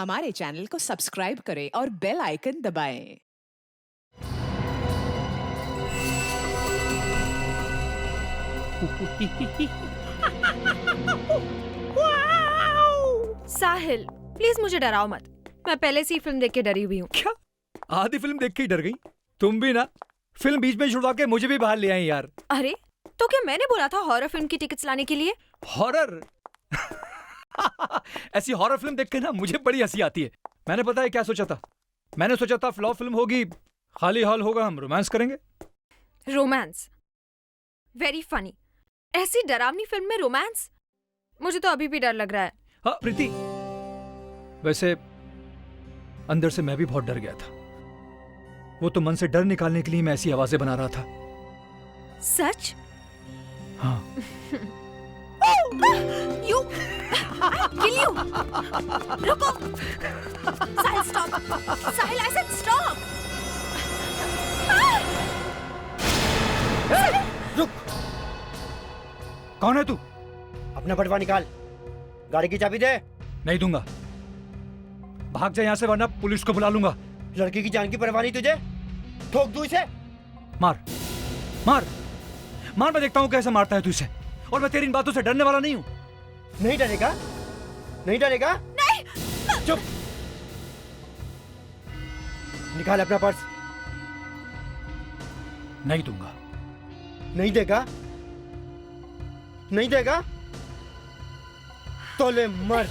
हमारे चैनल को सब्सक्राइब करें और बेल आइकन दबाएं। साहिल, प्लीज मुझे डराओ मत। मैं पहले से ही फिल्म देख के डरी हुई हूँ। क्या आधी फिल्म देख के ही डर गई? तुम भी ना फिल्म बीच में छुड़वा के मुझे भी बाहर ले आई यार। अरे तो क्या मैंने बोला था हॉरर फिल्म की टिकट्स लाने के लिए? हॉरर? ऐसी हॉरर फिल्म देख के ना मुझे बड़ी हंसी आती है। मैंने पता है क्या सोचा था? मैंने सोचा था फ्लॉप फिल्म होगी, खाली हॉल होगा, हम रोमांस करेंगे। रोमांस? Very funny. ऐसी डरावनी फिल्म में रोमांस? मुझे तो अभी भी डर लग रहा है। हाँ प्रीति, वैसे अंदर से मैं भी बहुत डर गया था। वो तो मन से डर निकालने के लिए मैं ऐसी आवाजें बना रहा था। सच? हाँ। You! Kill you! रुको! साहिल stop! Sahil I said stop! रुक! कौन है तू? अपना बटवा निकाल। गाड़ी की चाबी दे। नहीं दूंगा। भाग जा यहाँ से वरना पुलिस को बुला लूंगा। लड़की की जान की परवाह नहीं तुझे? ठोक दूं इसे। मार मार मार, मैं देखता हूँ कैसे मारता है तू इसे। और मैं तेरी इन बातों से डरने वाला नहीं हूँ। नहीं डरेगा? नहीं डरेगा? नहीं! चुप! निकाल अपना पर्स। नहीं दूंगा। नहीं देगा? नहीं देगा? तो ले मर।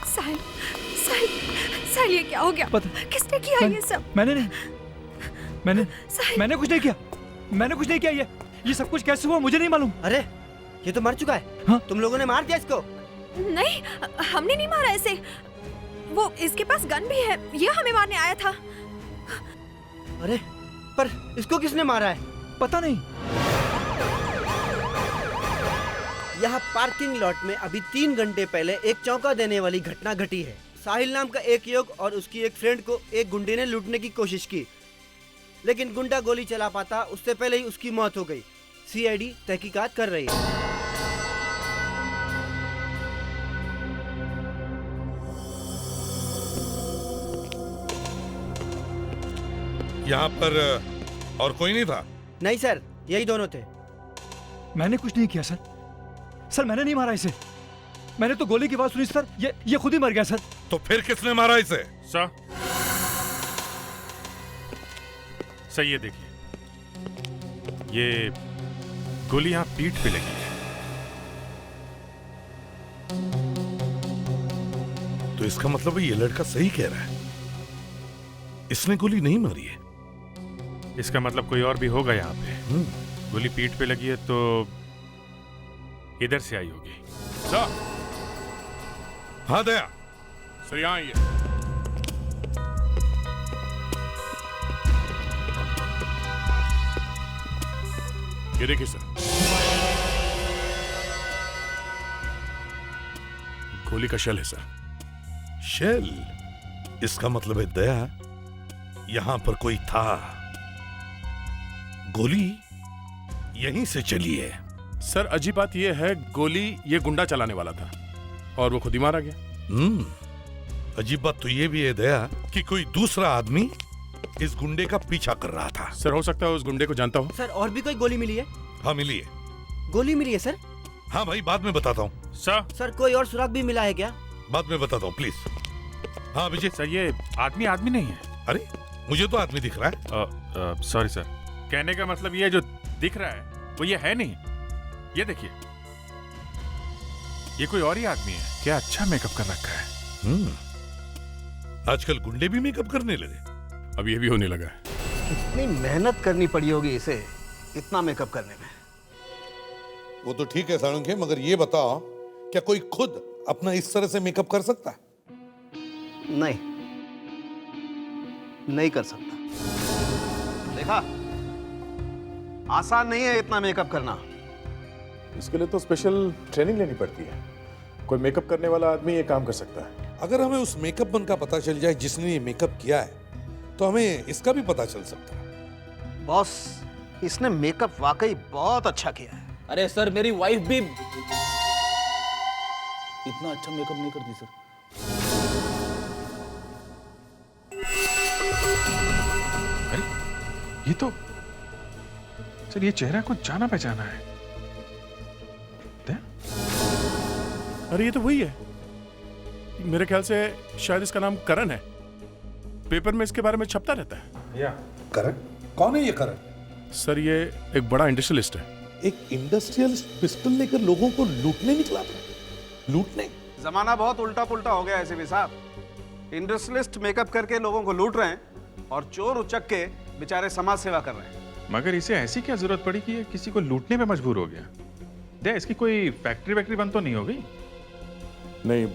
साहिल, साहिल, साहिल ये क्या हो गया? किसने किया ये सब? मैंने नहीं। साहिल! मैंने कुछ नहीं किया। मैंने कुछ नहीं किया। ये सब कुछ कैसे हुआ मुझे नहीं मालूम। अरे ये तो मर चुका है। हाँ? तुम लोगों ने मार दिया इसको? नहीं, हमने नहीं मारा इसे। वो इसके पास गन भी है, ये हमें मारने आया था। अरे पर इसको किसने मारा है? पता नहीं। यहाँ पार्किंग लॉट में अभी 3 घंटे पहले एक चौंका देने वाली घटना घटी है। साहिल नाम का एक युवक और उसकी एक फ्रेंड को एक गुंडे ने लूटने की कोशिश की, लेकिन गुंडा गोली चला पाता उससे पहले ही उसकी मौत हो गई। सीआईडी तहकीकात कर रही है। यहाँ पर और कोई नहीं था? नहीं सर, यही दोनों थे। मैंने कुछ नहीं किया सर। सर मैंने नहीं मारा इसे। मैंने तो गोली की आवाज सुनी सर। ये खुद ही मर गया सर। तो फिर किसने मारा इसे? सर ये देखिए, ये गोली यहाँ पीठ पे लगी है। तो इसका मतलब ये लड़का सही कह रहा है, इसने गोली नहीं मारी है। इसका मतलब कोई और भी होगा यहाँ पे। गोली पीठ पे लगी है तो इधर से आई होगी। सर! हाँ दया। सर यहाँ आइए। ये देखिए सर, गोली का शेल है सर। शेल? इसका मतलब है दया यहां पर कोई था। गोली यहीं से चली है। सर अजीब बात यह है, गोली ये गुंडा चलाने वाला था और वो खुद ही मारा गया। अजीब बात तो ये भी है दया कि कोई दूसरा आदमी इस गुंडे का पीछा कर रहा था। सर हो सकता है उस गुंडे को जानता हो। सर और भी कोई गोली मिली है? हाँ मिली है। गोली मिली है सर? हाँ भाई, बाद में बताता हूँ। सर कोई और सुराग भी मिला है क्या? बाद में बताता हूँ प्लीज। हाँ विजय। सर ये आदमी नहीं है। अरे मुझे तो आदमी दिख रहा है। सॉरी सर, कहने का मतलब ये जो दिख रहा है वो ये है नहीं। ये देखिए, ये कोई और ही आदमी है। क्या अच्छा मेकअप कर रखा है। आजकल गुंडे भी मेकअप करने लगे। अब ये भी होने लगा है। कितनी मेहनत करनी पड़ी होगी इसे इतना मेकअप करने में। वो तो ठीक है साळुंखे, मगर ये बताओ क्या कोई खुद अपना इस तरह से मेकअप कर सकता है? नहीं कर सकता। देखा, आसान नहीं है इतना मेकअप करना। इसके लिए तो स्पेशल ट्रेनिंग लेनी पड़ती है। कोई मेकअप करने वाला आदमी ये काम कर सकता है। अगर हमें उस मेकअप मैन का पता चल जाए जिसने ये मेकअप किया है, तो हमें इसका भी पता चल सकता है। बॉस, इसने मेकअप वाकई बहुत अच्छा किया है। अरे सर, मेरी वाइफ भी इतना अच्छा मेकअप नहीं करती सर। अरे ये तो सर, ये चेहरा कुछ जाना पहचाना है। अरे ये तो वही है। मेरे ख्याल से शायद इसका नाम करण है। पेपर में इसके बारे में छपता रहता है। या करण? कौन है ये करण? सर, ये एक बड़ा इंडस्ट्रियलिस्ट है। एक इंडस्ट्रियलिस्ट पिस्टल लेकर लोगों को लूटने निकला था। लूटने? जमाना बहुत उल्टा पुल्टा हो गया है साहब। इंडस्ट्रियलिस्ट मेकअप करके लोगों को लूट रहे हैं और चोर उचक के बेचारे समाज सेवा कर रहे हैं। मगर इसे ऐसी क्या जरूरत पड़ी कि ये किसी को लूटने पे मजबूर हो गया? दे, इसकी कोई फैक्ट्री वैक्ट्री बंद तो नहीं हो गई? नहीं,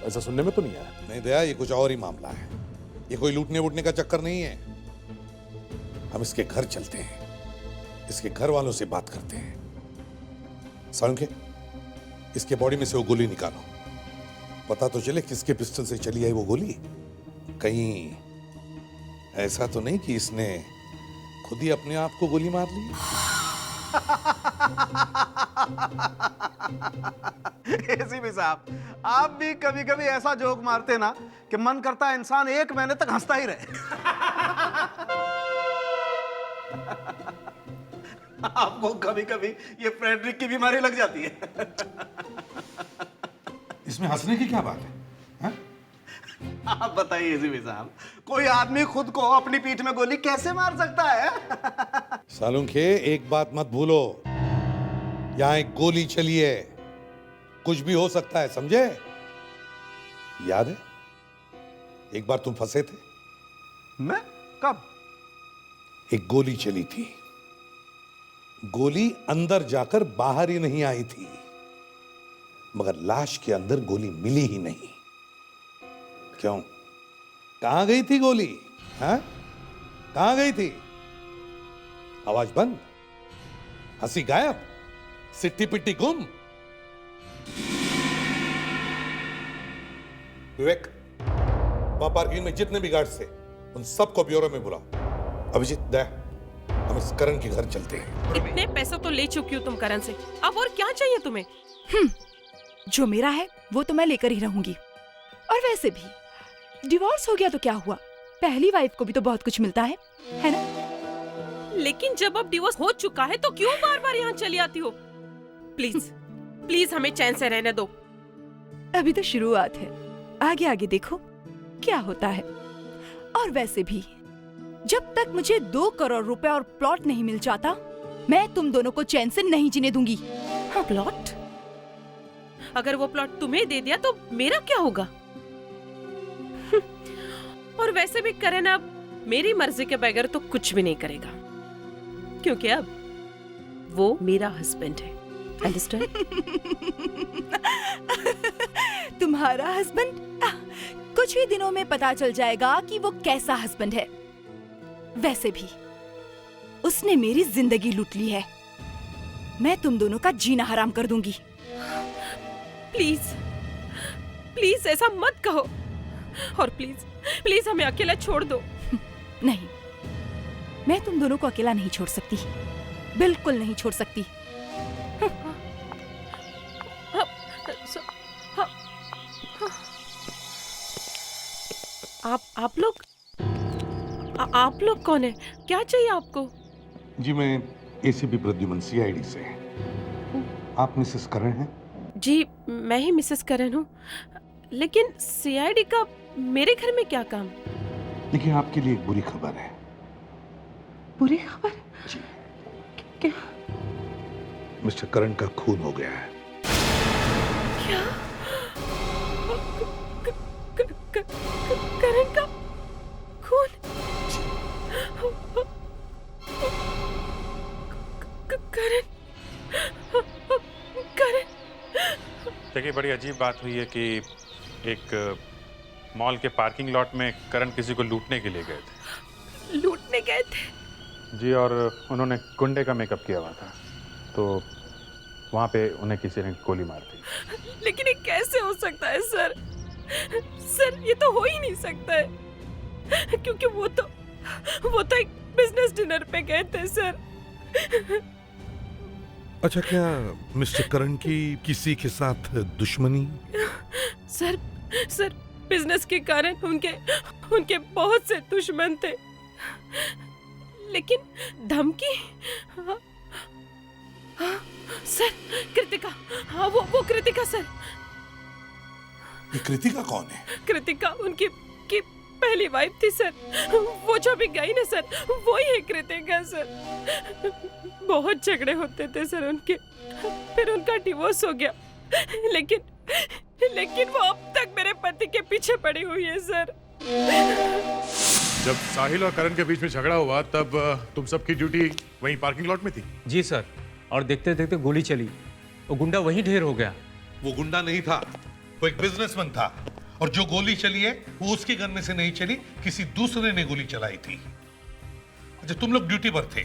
ऐसा सुनने में तो नहीं आया। नहीं दया, ये कुछ और ही मामला है। ये कोई लूटने वूटने का चक्कर नहीं है। हम इसके घर चलते हैं, इसके घर वालों से बात करते हैं। साळुंखे, इसके बॉडी में से वो गोली निकालो। पता तो चले किसके पिस्टल से चली आई वो गोली। कहीं ऐसा तो नहीं कि इसने खुद ही अपने आप को गोली मार ली? एसीपी साहब, आप भी कभी कभी ऐसा जोक मारते ना कि मन करता है इंसान 1 महीने तक हंसता ही रहे। आपको कभी कभी ये फ्रेडरिक की बीमारी लग जाती है। इसमें हंसने की क्या बात है? हाँ? आप बताइए एसीपी साहब, कोई आदमी खुद को अपनी पीठ में गोली कैसे मार सकता है? साळुंखे, एक बात मत भूलो, यहां एक गोली चली है। कुछ भी हो सकता है, समझे? याद है एक बार तुम फंसे थे? मैं? कब? एक गोली चली थी। गोली अंदर जाकर बाहर ही नहीं आई थी, मगर लाश के अंदर गोली मिली ही नहीं। क्यों? कहां गई थी गोली? हाँ, कहां गई थी? आवाज बंद, हंसी गायब, सिट्टी पिट्टी गुम। विवेक, वहां पार्किंग में जितने भी गार्ड्स थे उन सबको ब्यूरो में बुलाओ। अभिजीत, दया, हम इस करण के घर चलते हैं। इतने पैसे तो ले चुकी हूँ तुम करण से, अब और क्या चाहिए तुम्हें? जो मेरा है वो तो मैं लेकर ही रहूंगी। और वैसे भी डिवोर्स हो गया तो क्या हुआ, पहली वाइफ को भी तो बहुत कुछ मिलता है ना? लेकिन जब अब डिवोर्स हो चुका है तो क्यों बार बार यहाँ चली आती हो? प्लीज प्लीज हमें चैन से रहने दो। अभी तो शुरुआत है, आगे आगे देखो क्या होता है। और वैसे भी जब तक मुझे 2 करोड़ रुपए और प्लॉट नहीं मिल जाता, मैं तुम दोनों को चैन से नहीं जीने दूंगी। हाँ, प्लॉट? अगर वो प्लॉट तुम्हें दे दिया तो मेरा क्या होगा? और वैसे भी करण अब मेरी मर्जी के बगैर तो कुछ भी नहीं करेगा, क्योंकि अब वो मेरा हस्बैंड है। अंडरस्टैंड? तुम्हारा हस्बैंड? कुछ ही दिनों में पता चल जाएगा कि वो कैसा हस्बैंड है। वैसे भी उसने मेरी जिंदगी लूट ली है, मैं तुम दोनों का जीना हराम कर दूंगी। प्लीज प्लीज ऐसा मत कहो, और प्लीज प्लीज हमें अकेला छोड़ दो। नहीं, मैं तुम दोनों को अकेला नहीं छोड़ सकती, बिल्कुल नहीं छोड़ सकती। आप लोग कौन है? क्या चाहिए आपको? जी, मैं एसीपी प्रद्युमन, सीआईडी से। आप मिसेस करण हैं? जी, मैं ही मिसेस करण हूँ, लेकिन सीआईडी का मेरे घर में क्या काम? देखिए, आपके लिए एक बुरी खबर है। बुरी खबर? जी। क्या? मिस्टर करण का खून हो गया है। क्या? करण का खून? करण देखिए, बड़ी अजीब बात हुई है कि एक मॉल के पार्किंग लॉट में करण किसी को लूटने के लिए गए थे। लूटने गए थे? जी, और उन्होंने गुंडे का मेकअप किया हुआ था, तो वहाँ पे उन्हें किसी ने गोली मार दी। लेकिन ये कैसे हो सकता है सर? सर, ये तो हो ही नहीं सकता है, क्योंकि वो तो एक बिजनेस डिनर पे गए थे सर। अच्छा, क्या मिस्टर करण की किसी के साथ दुश्मनी? सर बिजनेस के कारण उनके बहुत से दुश्मन थे, लेकिन धमकी? सर, कृतिका। हाँ, वो कृतिका सर। ये कृतिका कौन है? कृतिका उनकी पहली वाइफ थी सर। वो जो भी गई ना सर, वो ही है कृतिका सर। बहुत झगड़े होते थे सर उनके, फिर उनका डिवोर्स हो गया, लेकिन वो अब तक मेरे पति के पीछे पड़ी हुई है सर। जब साहिल और करण के बीच में झगड़ा हुआ तब तुम सबकी ड्यूटी वहीं पार्किंग लॉट में थी? जी सर, और देखते देखते गोली चली, वो गुंडा वहीं ढेर हो गया। वो गुंडा नहीं था, वो एक बिजनेसमैन था, और जो गोली चली है वो उसके गन में से नहीं चली, किसी दूसरे ने गोली चलाई थी। अच्छा, तुम लोग ड्यूटी पर थे,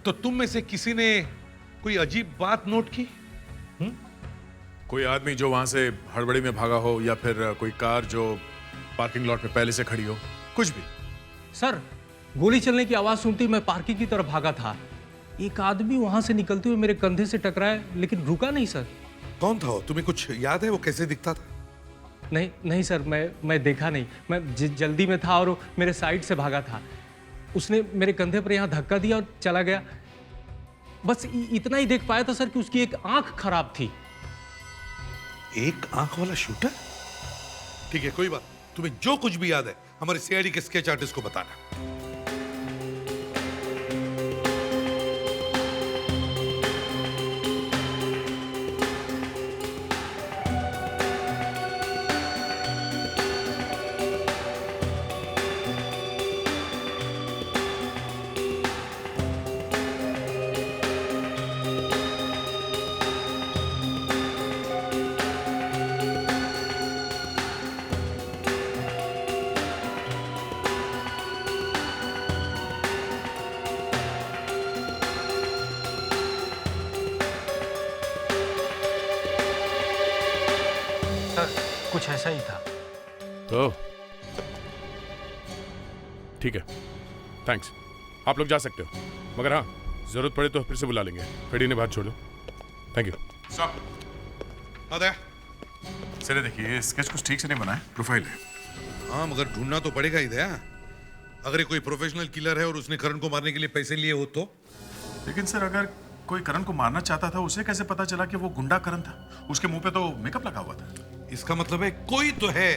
तो तुम में से किसी ने कोई अजीब बात नोट की? कोई आदमी जो वहां से हड़बड़ी में भागा हो, या फिर कोई कार जो पार्किंग लॉट में पहले से खड़ी हो, कुछ भी? सर, गोली चलने की आवाज सुनती मैं पार्किंग की तरफ भागा था। एक आदमी वहां से निकलते हुए मेरे कंधे से टकराया, लेकिन रुका नहीं सर। कौन था वो? तुम्हें कुछ याद है वो कैसे दिखता था? नहीं सर, मैं देखा नहीं। मैं जल्दी में था और वो मेरे साइड से भागा था। उसने मेरे कंधे पर यहाँ धक्का दिया और चला गया। बस इतना ही देख पाया था सर कि उसकी एक आंख खराब थी। एक आंख वाला शूटर? ठीक है, कोई बात। तुम्हें जो कुछ भी याद है हमारे सीआईडी के स्केच आर्टिस्ट को बताना। कुछ ऐसा ही था। तो ठीक है, थैंक्स। आप लोग जा सकते हो, मगर हाँ, जरूरत पड़े तो फिर से बुला लेंगे। फेडी ने बात छोड़ दो। Thank you. सर, देखिए, स्केच कुछ ठीक से नहीं बना है, प्रोफाइल है। हाँ, मगर ढूंढना तो पड़ेगा ही दया। अगर ये कोई प्रोफेशनल किलर है और उसने करण को मारने के लिए पैसे लिए हो तो? लेकिन सर, अगर कोई करण को मारना चाहता था, उसे कैसे पता चला कि वो गुंडा करण था? उसके मुंह पे तो मेकअप लगा हुआ था। इसका मतलब है कोई तो है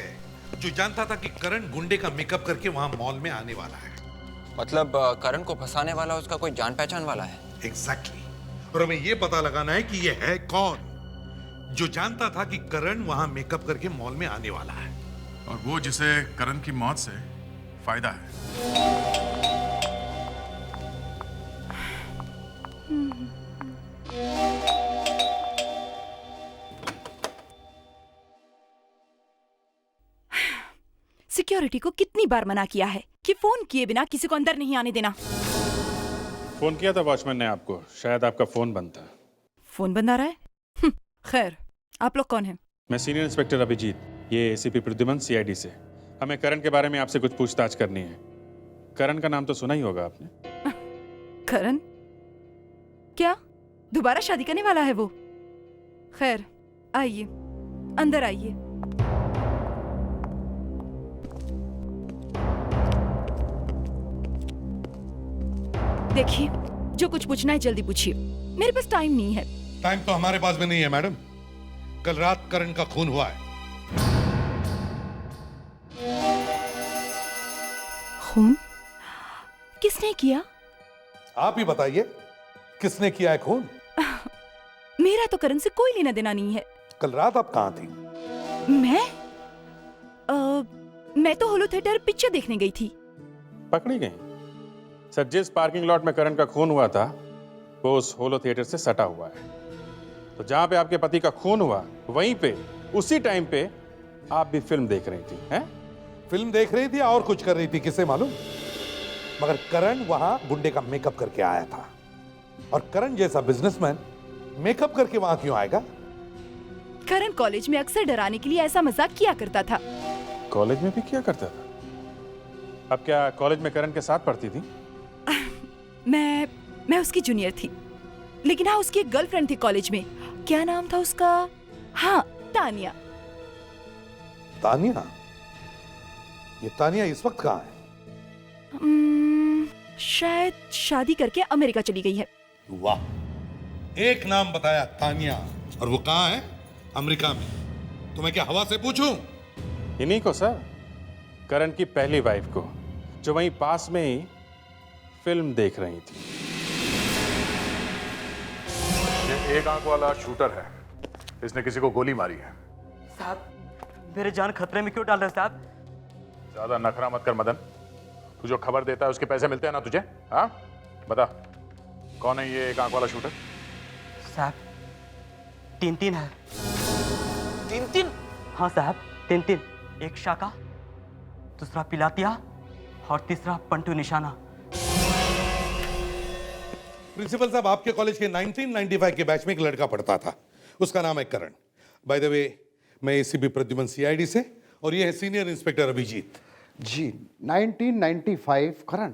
जो जानता था कि करण गुंडे का मेकअप करके वहां मॉल में आने वाला है। मतलब करण को फंसाने वाला उसका कोई जान पहचान वाला है? एग्जैक्टली। और हमें यह पता लगाना है कि यह है कौन जो जानता था कि करण वहां मेकअप करके मॉल में आने वाला है, और वो जिसे करण की मौत से फायदा है। सिक्योरिटी को कितनी बार मना किया है कि फोन किए बिना किसी को अंदर नहीं आने देना। फोन किया था वॉचमैन ने आपको, शायद आपका फोन बंद था। फोन बंद आ रहा है? खैर, आप लोग कौन हैं? मैं सीनियर इंस्पेक्टर अभिजीत, ये एसीपी प्रद्युमन, सीआईडी से। हमें करण के बारे में आपसे कुछ पूछताछ करनी है। करण का नाम तो सुना ही होगा आपने। करण? क्या दोबारा शादी करने वाला है वो? खैर, आइए, अंदर आइए। देखिए, जो कुछ पूछना है जल्दी पूछिए, मेरे पास टाइम नहीं है। टाइम तो हमारे पास भी नहीं है मैडम। कल रात करण का खून हुआ है। खून? किसने किया? आप ही बताइए, किसने किया है खून? मेरा तो करण से कोई लेना देना नहीं है। कल रात आप कहां थी? मैं तो होलो थिएटर पिक्चर देखने गई थी। पकड़ी गई? सर, जिस पार्किंग लॉट में करण का खून हुआ था, वो उस होलो थिएटर से सटा हुआ है। तो जहां पे आपके पति का खून हुआ, वहीं पे उसी टाइम पे आप भी फिल्म देख रही थी, हैं? फिल्म देख रही थी और कुछ कर रही थी, किसे मालूम? मगर करण वहां गुंडे का मेकअप करके आया था। और करण जैसा बिजनेसमैन मेकअप करके वहां क्यों आएगा? करण कॉलेज में अक्सर डराने के लिए ऐसा मजाक किया करता था। कॉलेज में भी किया करता था? अब क्या कॉलेज में करण के साथ पढ़ती थी? मैं उसकी जूनियर थी, लेकिन हाँ, उसकी एक गर्लफ्रेंड थी कॉलेज में। क्या नाम था उसका? हाँ, तानिया। तानिया? ये तानिया इस वक्त कहाँ है? शायद शादी करके अमेरिका चली गई है। वाह, एक नाम बताया, तानिया, और वो कहाँ है? अमेरिका में। तो मैं क्या हवा से पूछूं? इन्हीं को सर, करण की पहली वाइफ को, जो वहीं पास में ही फिल्म देख रही थी। ये एक आंख वाला शूटर है, इसने किसी को गोली मारी है। साहब, मेरे जान खतरे में क्यों डाल रहे हैं साहब? ज्यादा नखरा मत कर मदन। तू जो खबर देता है उसके पैसे मिलते हैं ना तुझे? हाँ, बता कौन है ये एक आंख वाला शूटर? साहब, तीन है। तीन? हाँ साहब, तीन। एक शाका, दूसरा पिलातिया और तीसरा पंटू निशाना। प्रिंसिपल साहब, आपके कॉलेज के 1995 के बैच में एक लड़का पढ़ता था, उसका नाम है करण। बाय द वे, मैं एसीपी प्रद्युमन सीआईडी से, और ये है सीनियर इंस्पेक्टर अभिजीत जी। 1995 करण,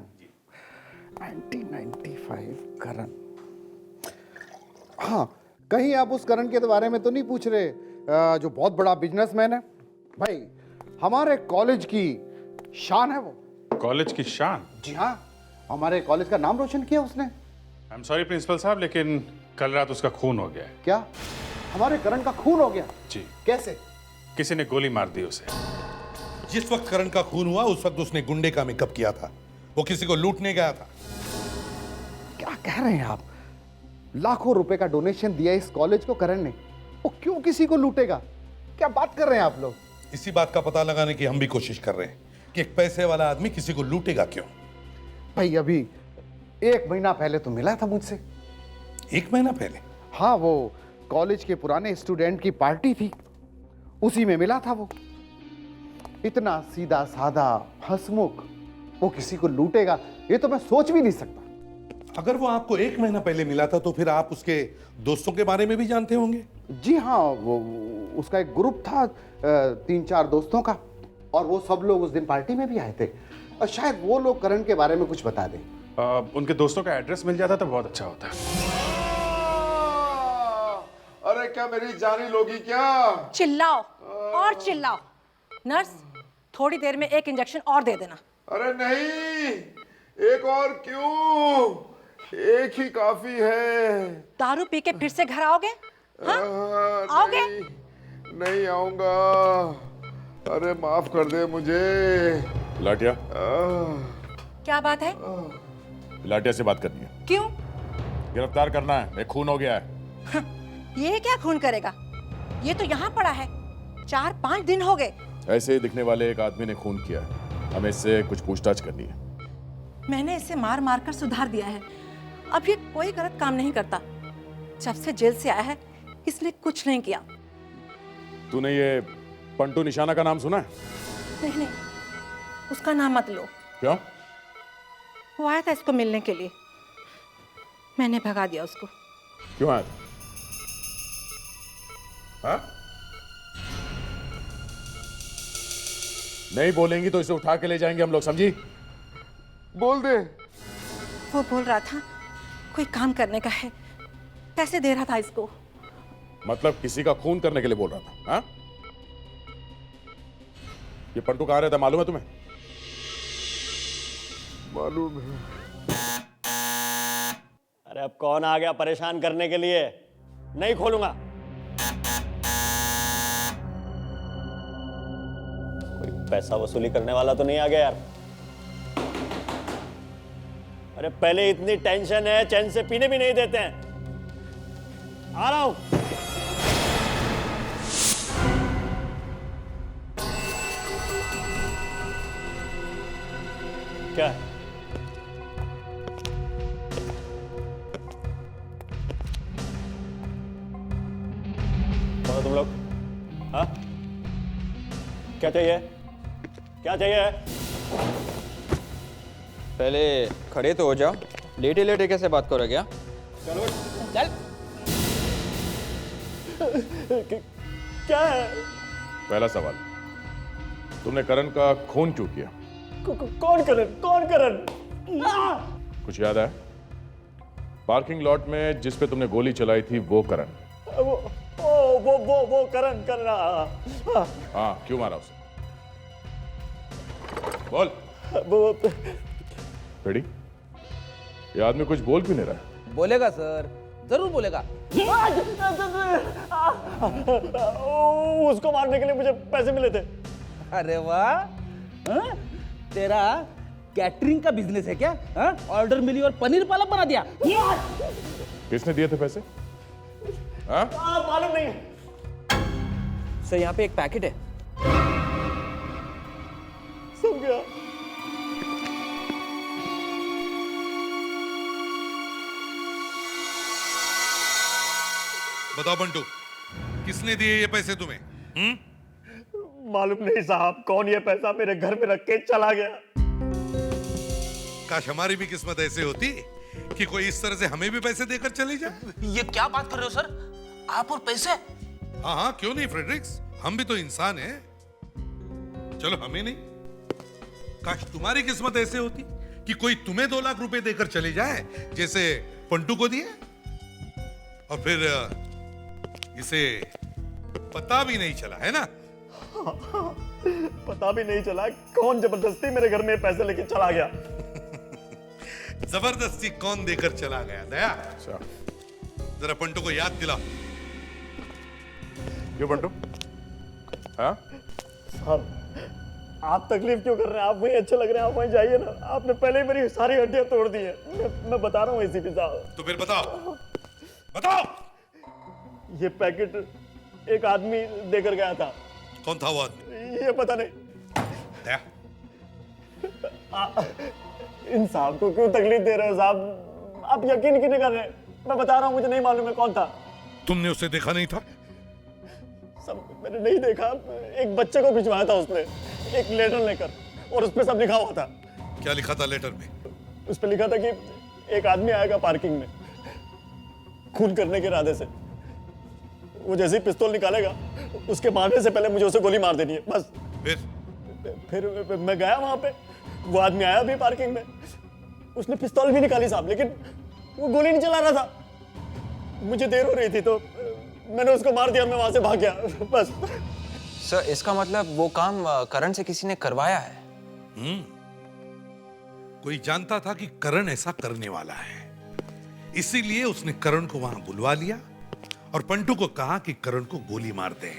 1995 करण। हाँ, कहीं आप उस करण के बारे में तो नहीं पूछ रहे जो बहुत बड़ा बिजनेसमैन है? भाई, हमारे कॉलेज की शान है वो। कॉलेज की शान? जी हाँ, हमारे कॉलेज का नाम रोशन किया उसने। आई एम सॉरी प्रिंसिपल साहब, लेकिन कल रात उसका खून हो गया है। क्या? हमारे करण का खून हो गया? जी। कैसे? किसी ने गोली मार दी उसे। जिस वक्त करण का खून हुआ उस वक्त उसने गुंडे का मेकअप किया था, वो किसी को लूटने गया था। क्या कह रहे हैं आप? लाखों रुपए का डोनेशन दिया इस कॉलेज को करण ने, वो क्यों किसी को लूटेगा? क्या बात कर रहे हैं आप लोग? इसी बात का पता लगाने की हम भी कोशिश कर रहे हैं कि एक पैसे वाला आदमी किसी को लूटेगा क्यों। भाई, अभी 1 महीना पहले तो मिला था मुझसे। 1 महीना पहले? हाँ, वो कॉलेज के पुराने स्टूडेंट की पार्टी थी, उसी में मिला था वो। इतना सीधा साधा हंसमुख, वो किसी को लूटेगा ये तो मैं सोच भी नहीं सकता। अगर वो आपको 1 महीना पहले मिला था तो फिर आप उसके दोस्तों के बारे में भी जानते होंगे? जी हाँ, वो उसका एक ग्रुप था 3-4 दोस्तों का, और वो सब लोग उस दिन पार्टी में भी आए थे। और शायद वो लोग करण के बारे में कुछ बता दें। उनके दोस्तों का एड्रेस मिल जाता तो बहुत अच्छा होता। अरे क्या मेरी जानी लोगी क्या? चिल्लाओ और चिल्लाओ। नर्स, थोड़ी देर में एक इंजेक्शन और दे देना। अरे नहीं, एक और क्यों? एक ही काफी है। दारू पी के फिर से घर आओगे? हाँ? आओगे? नहीं आऊंगा। अरे माफ कर दे मुझे। लाटिया, क्या बात है? लाटिया से बात करनी है। क्यों? गिरफ्तार करना है, एक खून हो गया है। ये क्या खून करेगा? ये तो यहाँ पड़ा है, 4-5 दिन हो गए। ऐसे ही दिखने वाले एक आदमी ने खून किया है, हमें इससे कुछ पूछताछ करनी है। मैंने इसे मार मार कर सुधार दिया है, अब ये कोई गलत काम नहीं करता। जब से जेल से आया है इसने कुछ नहीं किया। तूने ये पंटू निशाना का नाम सुना है? नहीं, उसका नाम मत लो। क्यों? वो आया था इसको मिलने के लिए, मैंने भगा दिया उसको। क्यों आया था? हाँ? नहीं बोलेंगी तो इसे उठा के ले जाएंगे हम लोग, समझी? बोल दे। वो बोल रहा था कोई काम करने का है, पैसे दे रहा था इसको। मतलब किसी का खून करने के लिए बोल रहा था? हाँ? ये पंटू कहाँ रहता मालूम है तुम्हें? मालूम है। अरे अब कौन आ गया परेशान करने के लिए? नहीं खोलूंगा। कोई पैसा वसूली करने वाला तो नहीं आ गया यार? अरे पहले इतनी टेंशन है, चैन से पीने भी नहीं देते हैं। आ रहा हूं। क्या? तुम लोग? हाँ, क्या चाहिए? क्या चाहिए? पहले खड़े तो हो जाओ, लेटे लेटे कैसे बात करोगे? क्या चलो चल। क्या है? पहला सवाल, तुमने करण का खून क्यों किया? कौन करण? कौन करण? कुछ याद है? पार्किंग लॉट में जिस पे तुमने गोली चलाई थी वो करण? वो करण हाँ। हाँ, क्यों मारा उसे? बोल। रेडी? ये आदमी कुछ बोल क्यों नहीं रहा है? बोलेगा सर, जरूर बोलेगा। उसको मारने के लिए मुझे पैसे मिले थे। अरे वाह, हाँ? तेरा कैटरिंग का बिजनेस है क्या? हाँ? ऑर्डर मिली और पनीर पालक बना दिया। किसने दिए थे पैसे? हाँ? मालूम नहीं। सर यहाँ पे एक पैकेट है। समझा। बताओ बंटू, किसने दिए ये पैसे तुम्हें? मालूम नहीं साहब, कौन ये पैसा मेरे घर में रख के चला गया। काश हमारी भी किस्मत ऐसे होती कि कोई इस तरह से हमें भी पैसे देकर चले जाए। ये क्या बात कर रहे हो सर? आप और पैसे? हाँ हाँ, क्यों नहीं फ्रेडरिक्स, हम भी तो इंसान हैं। चलो हमें नहीं, काश तुम्हारी किस्मत ऐसे होती कि कोई तुम्हें 2 लाख रुपए देकर चले जाए, जैसे पंटू को दिए, और फिर इसे पता भी नहीं चला, है ना? पता भी नहीं चला कौन जबरदस्ती मेरे घर में पैसे लेके चला गया। जबरदस्ती कौन देकर चला गया? दया, जरा पंटू को याद दिलाओ। क्यों बंटू? हाँ? साहब, आप तकलीफ क्यों कर रहे हैं? आप वहीं अच्छे लग रहे हैं, आप वहीं जाइए ना। आपने पहले ही मेरी सारी हड्डियां तोड़ दी है। मैं बता रहा हूँ एसीपी साहब। तो फिर बताओ, बताओ। ये पैकेट एक आदमी देकर गया था। कौन था वो आदमी? ये पता नहीं। दया, इन साहब को क्यों तकलीफ दे रहे हो साहब? आप यकीन क्यों नहीं कर रहे? मैं बता रहा हूँ, मुझे नहीं मालूम है कौन था। तुमने उसे देखा नहीं था? सब मैंने नहीं देखा। एक बच्चे को भिजवाया था उसने, एक लेटर लेकर, और उस पर सब लिखा हुआ था। क्या लिखा था लेटर में? उस पर लिखा था कि एक आदमी आएगा पार्किंग में खून करने के इरादे से। वो जैसे ही पिस्तौल निकालेगा, उसके मारने से पहले मुझे उसे गोली मार देनी है, बस। फिर मैं गया वहां पे, वो आदमी आया भी पार्किंग में, उसने पिस्तौल भी निकाली साहब, लेकिन वो गोली नहीं चला रहा था। मुझे देर हो रही थी तो मैंने उसको मार दिया, मैं वहां से भाग गया, बस। सर इसका मतलब वो काम करण से किसी ने करवाया है? कोई जानता था कि करण ऐसा करने वाला है, इसीलिए उसने करण को वहां बुलवा लिया और पंटू को कहा कि करण को गोली मार दे।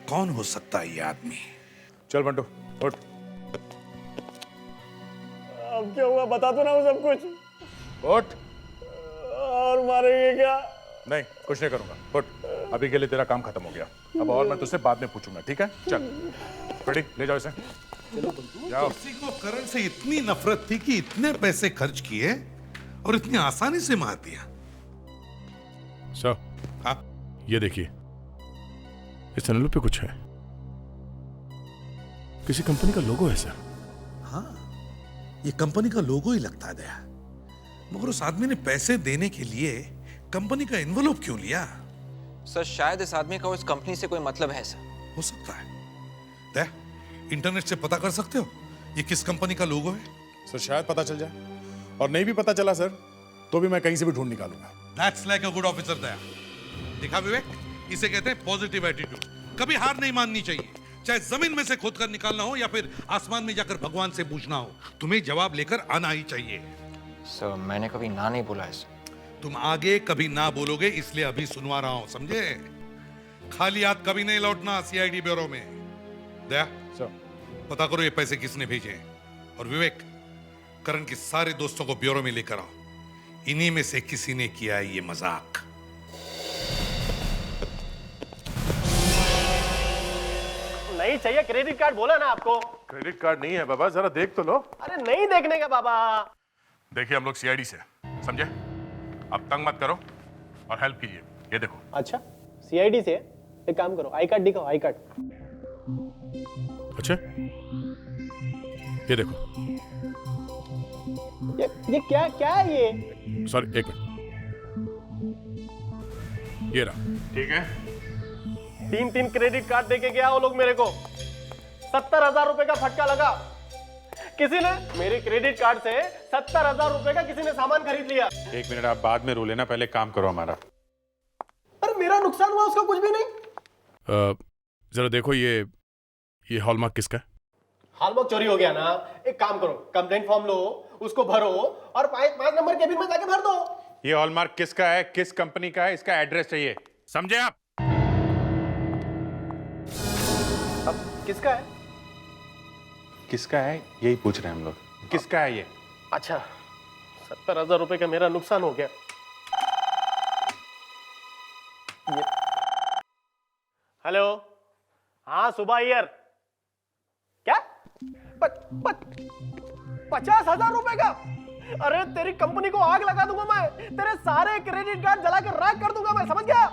कौन हो सकता है ये आदमी? चल बंटू, उठ। अब क्या हुआ, बता दो ना वो सब कुछ। उठ। और मारेंगे क्या? नहीं, कुछ नहीं करूंगा, उठ। अभी के लिए तेरा काम खत्म हो गया, अब और मैं तुझसे बाद में पूछूंगा, ठीक है? चल रेडी, ले जाओ इसे। जाओ। किसी को करण से इतनी नफरत थी कि इतने पैसे खर्च किए और इतनी आसानी से मार दिया। सर, हाँ? ये देखिए, इस एनवेलप पे कुछ है, किसी कंपनी का लोगो है सर। हाँ, ये कंपनी का लोगो ही लगता है दया, मगर उस आदमी ने पैसे देने के लिए कंपनी का एनवेलप क्यों लिया? सर शायद इस आदमी का उस कंपनी से कोई मतलब है सर। हो सकता है। दया, इंटरनेट से पता कर सकते हो ये किस कंपनी का लोगो है? सर शायद पता चल जाए, और नहीं भी पता चला सर तो भी मैं कहीं से भी ढूंढ निकालूंगा। That's like a good officer दया। देखा विवेक, इसे कहते हैं पॉजिटिव एटीट्यूड। कभी हार नहीं माननी चाहिए, चाहे जमीन में से खोद कर निकालना हो या फिर आसमान में जाकर भगवान से पूछना हो, तुम्हें जवाब लेकर आना ही चाहिए। सर मैंने कभी ना नहीं बोला है। तुम आगे कभी ना बोलोगे, इसलिए अभी सुनवा रहा हूं, समझे? खाली हाथ कभी नहीं लौटना सीआईडी ब्यूरो में। दया सर, पता करो ये पैसे किसने भेजे हैं, और विवेक, करण के सारे दोस्तों को ब्यूरो में लेकर आओ, इन्हीं में से किसी ने किया है ये मजाक। नहीं चाहिए क्रेडिट कार्ड, बोला ना आपको। क्रेडिट कार्ड नहीं है बाबा, जरा देख तो लो। अरे नहीं देखने का बाबा। देखिए हम लोग सीआईडी से, समझे? अब तंग मत करो और हेल्प कीजिए, ये देखो। अच्छा, सीआईडी से है। एक काम करो, आई कार्ड दिखाओ, आई कार्ड। अच्छा, ये देखो। ये क्या क्या है ये? सॉरी, एक मिनट। ये रहा। ठीक है। 3 क्रेडिट कार्ड देके गया वो लोग मेरे को। 70,000 रुपए का फटका लगा। किसी ने मेरे क्रेडिट कार्ड से 70,000 रुपए का किसी ने सामान खरीद लिया। 1 मिनट, आप बाद में रो लेना, पहले काम करो हमारा। अरे मेरा नुकसान हुआ, उसका कुछ भी नहीं। जरा देखो ये हॉलमार्क किसका है? हॉलमार्क चोरी हो गया ना। एक काम करो, कंप्लेंट फॉर्म लो, उसको भरो और 5 नंबर केबिन में जाके भर दो। ये हॉलमार्क किसका है, किस कंपनी का है, इसका एड्रेस चाहिए, समझे आप? अब किसका है? किसका है यही पूछ रहे हैं हम लोग, किसका है ये? अच्छा, 70,000 रुपए का मेरा नुकसान हो गया। हेलो, हाँ सुबह ईयर। क्या 50,000 रुपए का? अरे तेरी कंपनी को आग लगा दूंगा मैं, तेरे सारे क्रेडिट कार्ड जला के राख कर दूंगा मैं, समझ गया?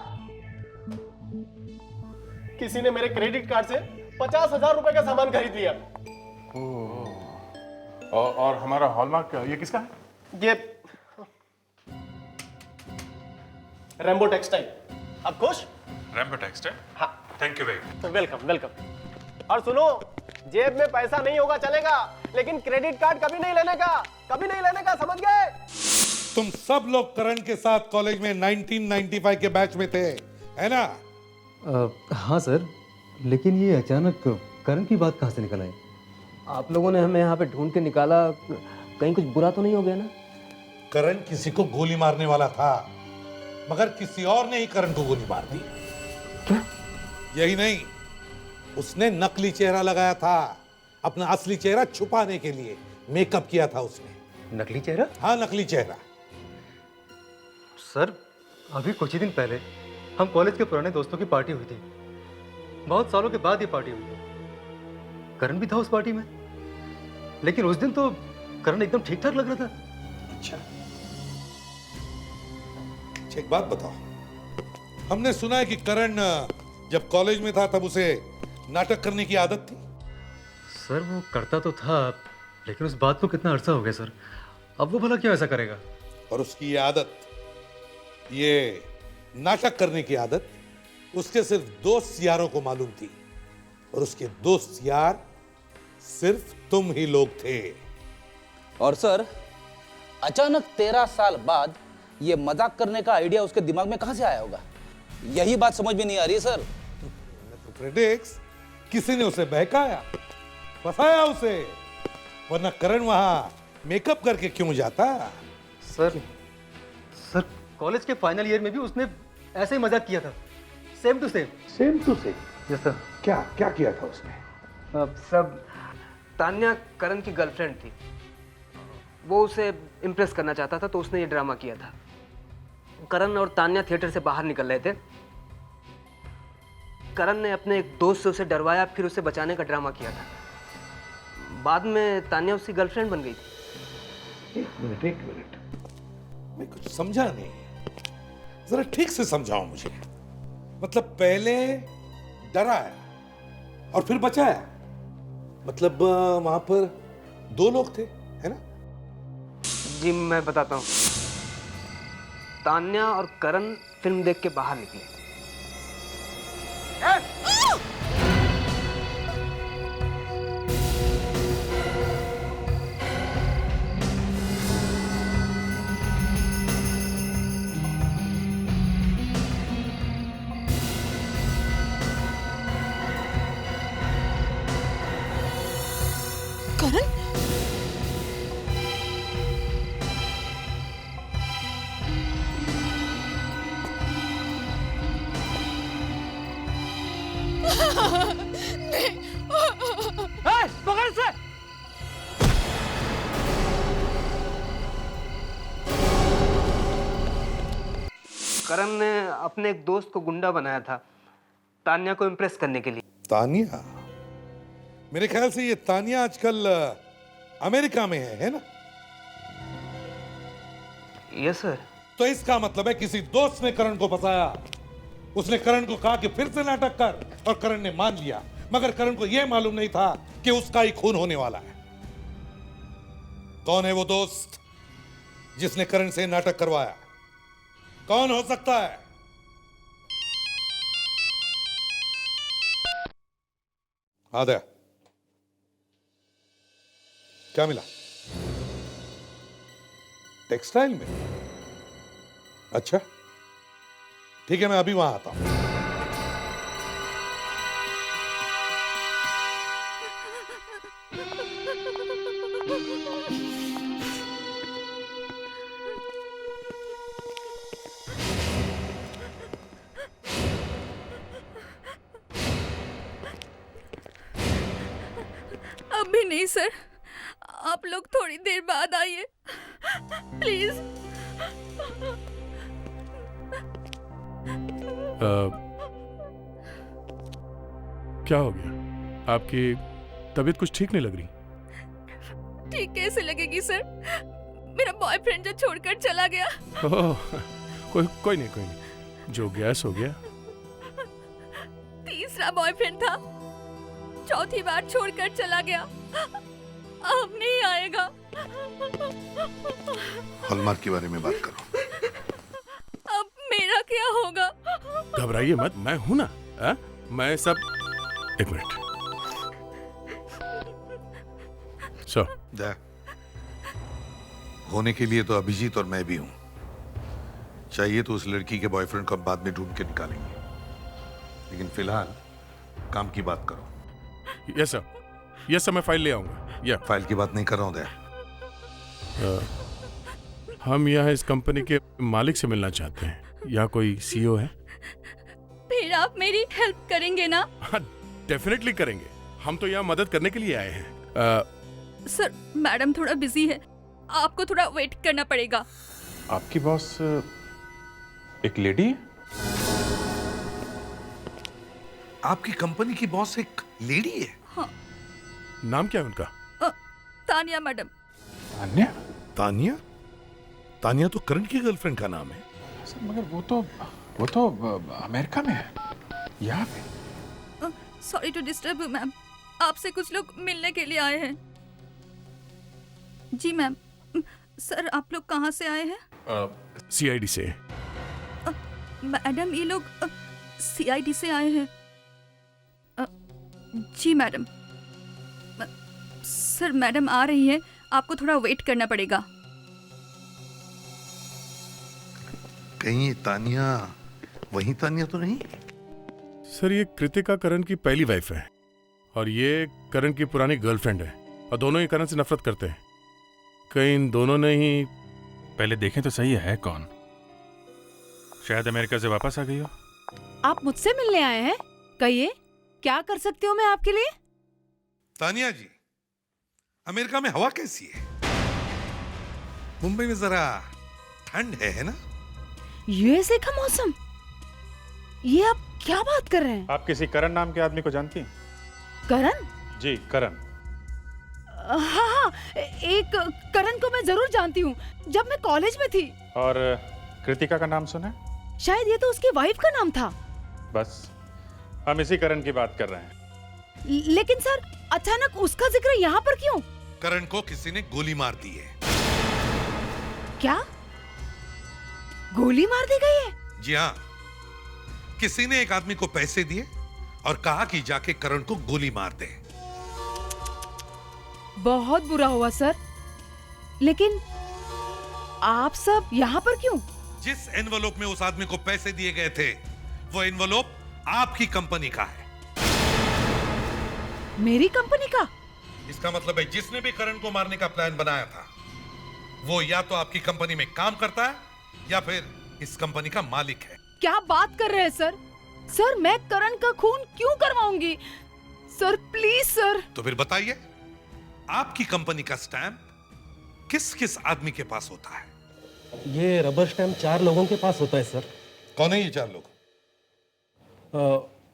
किसी ने मेरे क्रेडिट कार्ड से 50,000 रुपए का सामान खरीद लिया। और हमारा हॉलमार्क ये किसका है? ये रेम्बो टेक्सटाइल। अब खुश? Rambo textile? हाँ। Thank you very much. Welcome welcome. और सुनो, जेब में पैसा नहीं होगा चलेगा, लेकिन क्रेडिट कार्ड कभी नहीं लेने का, कभी नहीं लेने का, समझ गए? तुम सब लोग करण के साथ कॉलेज में 1995 के बैच में थे, है ना? हाँ सर, लेकिन ये अचानक करण की बात कहाँ से निकल आई? आप लोगों ने हमें यहाँ पे ढूंढ के निकाला, कहीं कुछ बुरा तो नहीं हो गया ना? करण किसी को गोली मारने वाला था, मगर किसी और ने ही करण को गोली मार दी। क्या? यही नहीं, उसने नकली चेहरा लगाया था, अपना असली चेहरा छुपाने के लिए मेकअप किया था उसने। नकली चेहरा? हाँ, नकली चेहरा। सर, अभी कुछ ही दिन पहले हम कॉलेज के पुराने दोस्तों की पार्टी हुई थी। बहुत सालों के बाद ये पार्टी हुई। करण भी था उस पार्टी में, लेकिन उस दिन तो करण एकदम ठीक ठाक लग रहा था। अच्छा, एक बात बताओ, हमने सुना है कि करण जब कॉलेज में था तब उसे नाटक करने की आदत थी। सर वो करता तो था, लेकिन उस बात को कितना अरसा हो गया सर, अब वो भला क्यों ऐसा करेगा? और उसकी ये आदत, ये नाटक करने की आदत उसके सिर्फ दोस्त यारों को मालूम थी, और उसके दोस्त यार सिर्फ तुम ही लोग थे। और सर, अचानक 13 साल बाद ये मजाक करने का आइडिया उसके दिमाग में कहां से आया होगा? यही बात समझ में नहीं आ रही है सर। तो प्रेडिक्स, किसी ने उसे बहकाया, फंसाया उसे, वरना करण वहां मेकअप करके क्यों जाता? सर कॉलेज के फाइनल ईयर में भी उसने ऐसे ही मजाक किया था, same to same. Same to same? Yes sir. क्या क्या किया था उसने? सब तान्या करण की गर्लफ्रेंड थी, वो उसे इम्प्रेस करना चाहता था, तो उसने ये ड्रामा किया था। करण और तान्या थिएटर से बाहर निकल रहे थे। करण ने अपने एक दोस्त से उसे डरवाया, फिर उसे बचाने का ड्रामा किया था। बाद में तान्या उसकी गर्लफ्रेंड बन गई थी। एक मिनट, मैं कुछ समझा नहीं, जरा ठीक से समझाओ मुझे। मतलब पहले डराया और फिर बचाया, मतलब वहां पर 2 लोग थे, है ना? जी मैं बताता हूँ। तान्या और करण फिल्म देख के बाहर निकले। करण? पकड़ से! करण ने अपने एक दोस्त को गुंडा बनाया था, तान्या को इम्प्रेस करने के लिए। तानिया? मेरे ख्याल से ये तानिया आजकल अमेरिका में है ना? Yes sir. तो इसका मतलब है किसी दोस्त ने करण को फंसाया, उसने करण को कहा कि फिर से नाटक कर और करण ने मान लिया, मगर करण को यह मालूम नहीं था कि उसका ही खून होने वाला है। कौन है वो दोस्त जिसने करण से नाटक करवाया? कौन हो सकता है? आदया, क्या मिला? टेक्सटाइल में? अच्छा ठीक है, मैं अभी वहां आता हूं। अभी नहीं सर, आप लोग थोड़ी देर बाद आइए प्लीज। क्या हो गया? आपकी तबीयत कुछ ठीक नहीं लग रही। ठीक कैसे लगेगी सर, मेरा बॉयफ्रेंड जो छोड़कर चला गया। कोई नहीं, जो गया सो गया। तीसरा बॉयफ्रेंड था, चौथी बार छोड़कर चला गया, अब नहीं आएगा। हॉलमार्क के बारे में बात करो। अब मेरा क्या होगा? घबराइए मत, मैं हूं ना। मैं सब। एक मिनट। होने के लिए तो अभिजीत और मैं भी हूं। चाहिए तो उस लड़की के बॉयफ्रेंड को हम बाद में ढूंढ के निकालेंगे, लेकिन फिलहाल काम की बात करो। यस सर, मैं फाइल ले आऊंगा। फाइल की बात नहीं कर रहा हूं दया। हम यहाँ इस कंपनी के मालिक से मिलना चाहते हैं। यहाँ कोई सीईओ है? फिर आप मेरी हेल्प करेंगे ना? हाँ, डेफिनेटली करेंगे। हम तो यहाँ मदद करने के लिए आए हैं। सर, मैडम थोड़ा बिजी है, आपको थोड़ा वेट करना पड़ेगा। आपकी बॉस एक लेडी है? आपकी कंपनी की बॉस एक लेडी है? हाँ। नाम क्या है उनका? तानिया मैडम। तानिया? तानिया तो करण की गर्लफ्रेंड का नाम है। सर मगर वो तो अमेरिका में है, यहाँ पे। Sorry to disturb you ma'am, आपसे कुछ लोग मिलने के लिए आए हैं। जी मैम। सर, आप लोग कहाँ से आए हैं? सीआईडी से। मैडम, ये लोग सीआईडी से आए हैं। जी मैडम। सर, मैडम आ रही हैं, आपको थोड़ा वेट करना पड़ेगा। कहीं तानिया वही तानिया तो नहीं? सर, ये कृतिका करण की पहली वाइफ है और ये करण की पुरानी गर्लफ्रेंड है, और दोनों ही करण से नफरत करते हैं। कहीं इन दोनों ने ही। पहले देखें तो सही है कौन। शायद अमेरिका से वापस आ गई हो। आप मुझसे मिलने आए हैं? कहिए, क्या कर सकती हूँ मैं आपके लिए? तानिया जी, अमेरिका में हवा कैसी है? मुंबई में जरा ठंड है ना? यूएसए का मौसम? ये आप क्या बात कर रहे हैं? आप किसी करण नाम के आदमी को जानती हैं? करण? जी, करण। हाँ, एक करण को मैं जरूर जानती हूँ, जब मैं कॉलेज में थी। और कृतिका का नाम सुना? शायद ये तो उसकी वाइफ का नाम था। बस हम इसी करण की बात कर रहे हैं। लेकिन सर, अचानक उसका जिक्र यहाँ पर क्यों? करण को किसी ने गोली मार दी है। क्या? गोली मार दी गई है? जी हाँ, किसी ने एक आदमी को पैसे दिए और कहा कि जाके करण को गोली मार दे। बहुत बुरा हुआ सर, लेकिन आप सब यहाँ पर क्यों? जिस एनवलप में उस आदमी को पैसे दिए गए थे, वो एनवलप आपकी कंपनी का है। मेरी कंपनी का? इसका मतलब है जिसने भी करण को मारने का प्लान बनाया था, वो या तो आपकी कंपनी में काम करता है या फिर इस कंपनी का मालिक है। क्या बात कर रहे हैं सर? सर, मैं करण का खून क्यों करवाऊंगी? Sir please sir. तो फिर बताइए, आपकी कंपनी का स्टैंप किस किस आदमी के पास होता है? ये रबर स्टैम्प 4 लोगों के पास होता है सर। कौन है ये 4 लोग?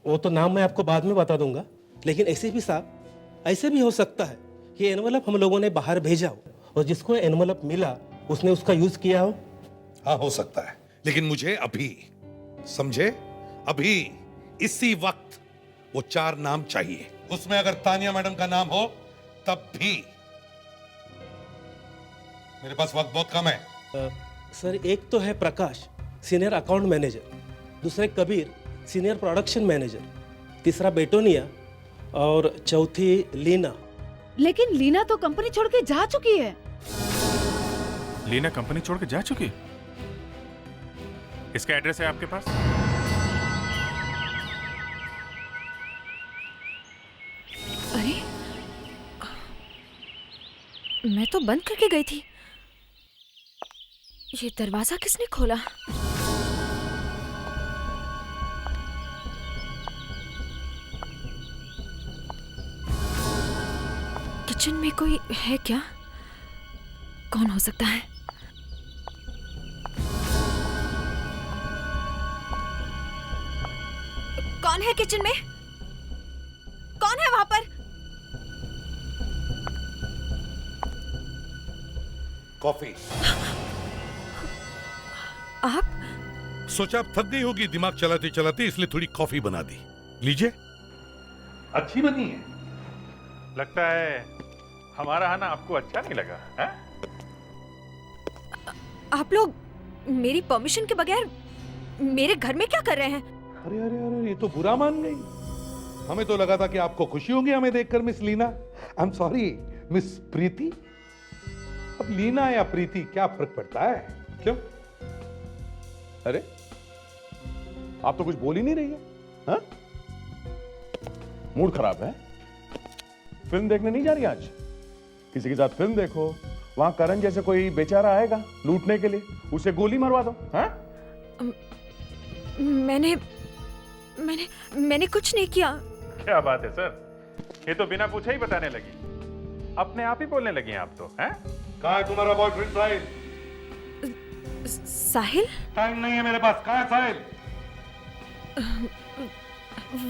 वो तो नाम मैं आपको बाद में बता दूंगा, लेकिन एसीपी साहब, ऐसे भी हो सकता है कि एनवलप हम लोगों ने बाहर भेजा हो और जिसको एनवलप मिला उसने उसका यूज किया हो। हाँ, हो सकता है, लेकिन मुझे अभी समझे, अभी इसी वक्त वो 4 नाम चाहिए। उसमें अगर तानिया मैडम का नाम हो तब भी। मेरे पास वक्त बहुत कम है। सर एक तो है प्रकाश, सीनियर अकाउंट मैनेजर, दूसरे कबीर, सीनियर प्रोडक्शन मैनेजर, तीसरा बेटोनिया और चौथी लीना। लेकिन लीना तो कंपनी छोड़ के जा चुकी है। लीना कंपनी छोड़ के जा चुकी? इसका एड्रेस है आपके पास? अरे मैं तो बंद करके गई थी। ये दरवाजा किसने खोला? किचन में कोई है क्या? कौन हो सकता है? कौन है किचन में? कौन है वहां पर? कॉफी। आप? सोचा अब थक गई होगी दिमाग चलाते चलाते, इसलिए थोड़ी कॉफी बना दी। लीजिए। अच्छी बनी है। लगता है हमारा आना आपको अच्छा नहीं लगा है? आप लोग मेरी परमिशन के बगैर मेरे घर में क्या कर रहे हैं? अरे अरे अरे, ये तो बुरा मान गई। हमें तो लगा था कि आपको खुशी होगी हमें देखकर Miss Leena. I am sorry Miss Preeti. अब लीना या प्रीति क्या फर्क पड़ता है? क्यों? अरे आप तो कुछ बोल ही नहीं रही है। हाँ? मूड खराब है? फिल्म देखने नहीं जा रही आज? किसी के साथ फिल्म देखो, वहां करण जैसे कोई बेचारा आएगा लूटने के लिए, उसे गोली मरवा दो। हाँ? मैंने कुछ नहीं किया। क्या बात है सर, ये तो बिना पूछे ही बताने लगी। अपने आप ही बोलने लगी हैं आप तो। हैं? कहाँ है तुम्हारा बॉयफ्रेंड साहिल? साहिल? टाइम नहीं है मेरे पास। कहाँ है साहिल?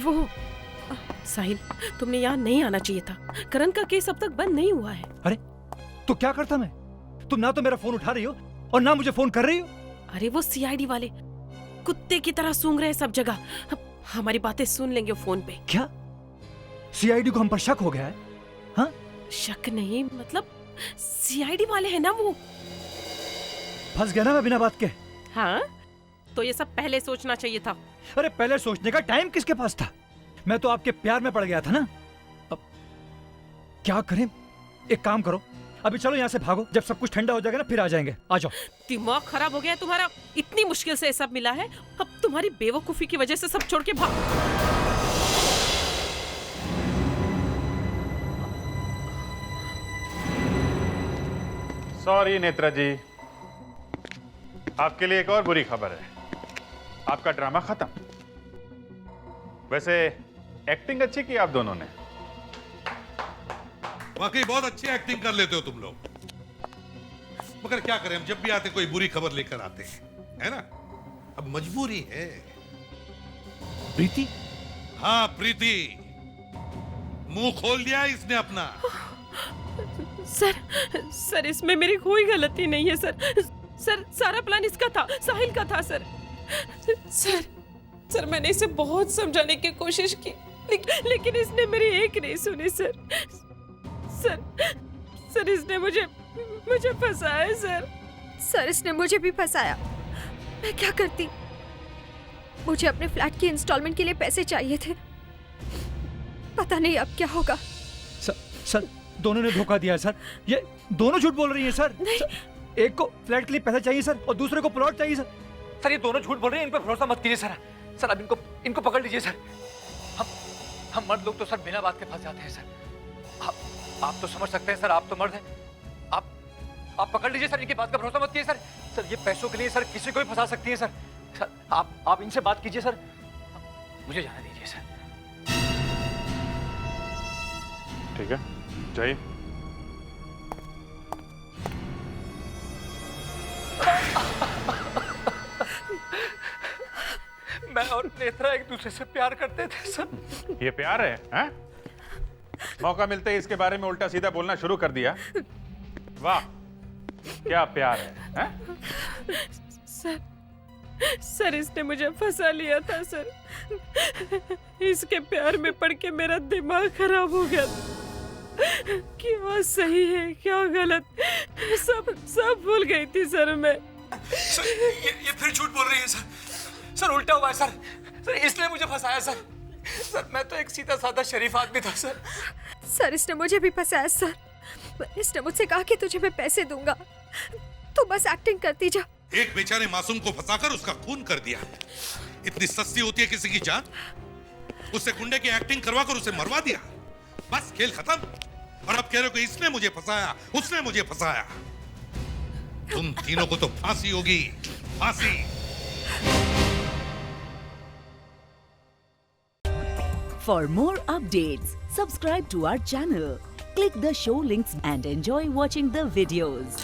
वो साहिल, तुमने यहाँ नहीं आना चाहिए था। करण का केस अब तक बंद नहीं हुआ है। अरे तो क्या करता मैं? तुम ना तो मेरा फोन उठा रही हो और ना मुझे फोन कर रही हो। अरे वो सीआईडी वाले कुत्ते की तरह सूंघ रहे हैं सब जगह। हमारी बातें सुन लेंगे फोन पे। क्या सीआईडी को हम पर शक हो गया है? हाँ? शक नहीं, मतलब सीआईडी वाले हैं ना वो। फंस गया ना मैं बिना बात के। हाँ, तो ये सब पहले सोचना चाहिए था। अरे पहले सोचने का टाइम किसके पास था? मैं तो आपके प्यार में पड़ गया था ना। अब क्या करें? एक काम करो, अभी चलो यहाँ से भागो। जब सब कुछ ठंडा हो जाएगा ना फिर आ जाएंगे। आ जाओ। दिमाग खराब हो गया है तुम्हारा। इतनी मुश्किल से ये सब मिला है, अब तुम्हारी बेवकूफी की वजह से सब छोड़ के भाग। सॉरी नेत्रा जी, आपके लिए एक और बुरी खबर है। आपका ड्रामा खत्म। वैसे एक्टिंग अच्छी की आप दोनों ने। वाकई बहुत अच्छी एक्टिंग कर लेते हो तुम लोग। मगर क्या करें, हम जब भी आते कोई बुरी खबर लेकर आते हैं, है ना? अब मजबूरी है। प्रीति? हाँ प्रीति, मुंह खोल दिया इसने अपना। सर इसमें मेरी कोई गलती नहीं है सर। सारा प्लान इसका था, साहिल का था सर। सर मैंने इसे बहुत समझाने की कोशिश की, लेकिन इसने मेरी एक नहीं सुनी सर इसने मुझे फंसाया सर इसने मुझे भी फंसाया। मैं क्या करती? मुझे अपने फ्लैट की इंस्टॉलमेंट के लिए पैसे चाहिए थे। पता नहीं अब क्या होगा। सर दोनों ने धोखा दिया है सर। ये दोनों झूठ बोल रही हैं सर। एक को फ्लैट के लिए पैसा चाहिए सर और दूसरे को प्लॉट चाहिए सर। सर ये दोनों झूठ बोल रहे हैं, इन पर भरोसा मत कीजिए सर। सर अब इनको पकड़ लीजिए सर। हम मर्द लोग तो सर बिना बात के फंस जाते हैं सर। आप तो समझ सकते हैं सर, आप तो मर्द हैं। आप पकड़ लीजिए सर, इनकी बात का भरोसा मत कीजिए सर। सर ये पैसों के लिए सर किसी को भी फंसा सकती है सर। सर आप इनसे बात कीजिए सर, मुझे जाने दीजिए सर। ठीक है, जाइए। मैं और नेत्रा एक दूसरे से प्यार करते थे सर। ये प्यार है? हैं? मौका मिलते ही इसके बारे में उल्टा सीधा बोलना शुरू कर दिया। वाह, क्या प्यार है? सर इसने मुझे फंसा लिया था सर। इसके प्यार में पड़ के मेरा दिमाग खराब हो गया था। क्या सही है क्या गलत सब भूल गई थी सर मैं। सर ये फिर झूठ बोल रही है सर। सर उल्टा हुआ है सर। सर इसने मुझे फंसाया सर। सर मैं तो एक सीधा साधा शरीफ आदमी था सर। सर इसने मुझे भी फंसाया सर। इसने मुझसे कहा कि तुझे मैं पैसे दूंगा, तू बस एक्टिंग करती जा। एक बेचारे मासूम को फंसाकर उसका खून कर दिया। इतनी सस्ती होती है किसी की जान? उससे गुंडे की एक्टिंग करवाकर उसे मरवा दिया। बस खेल खत्म। और अब कह रहे हो कि इसने मुझे फंसाया, उसने मुझे फंसाया। तुम तीनों को तो फांसी होगी, फांसी। For more updates, subscribe to our channel, click the show links and enjoy watching the videos.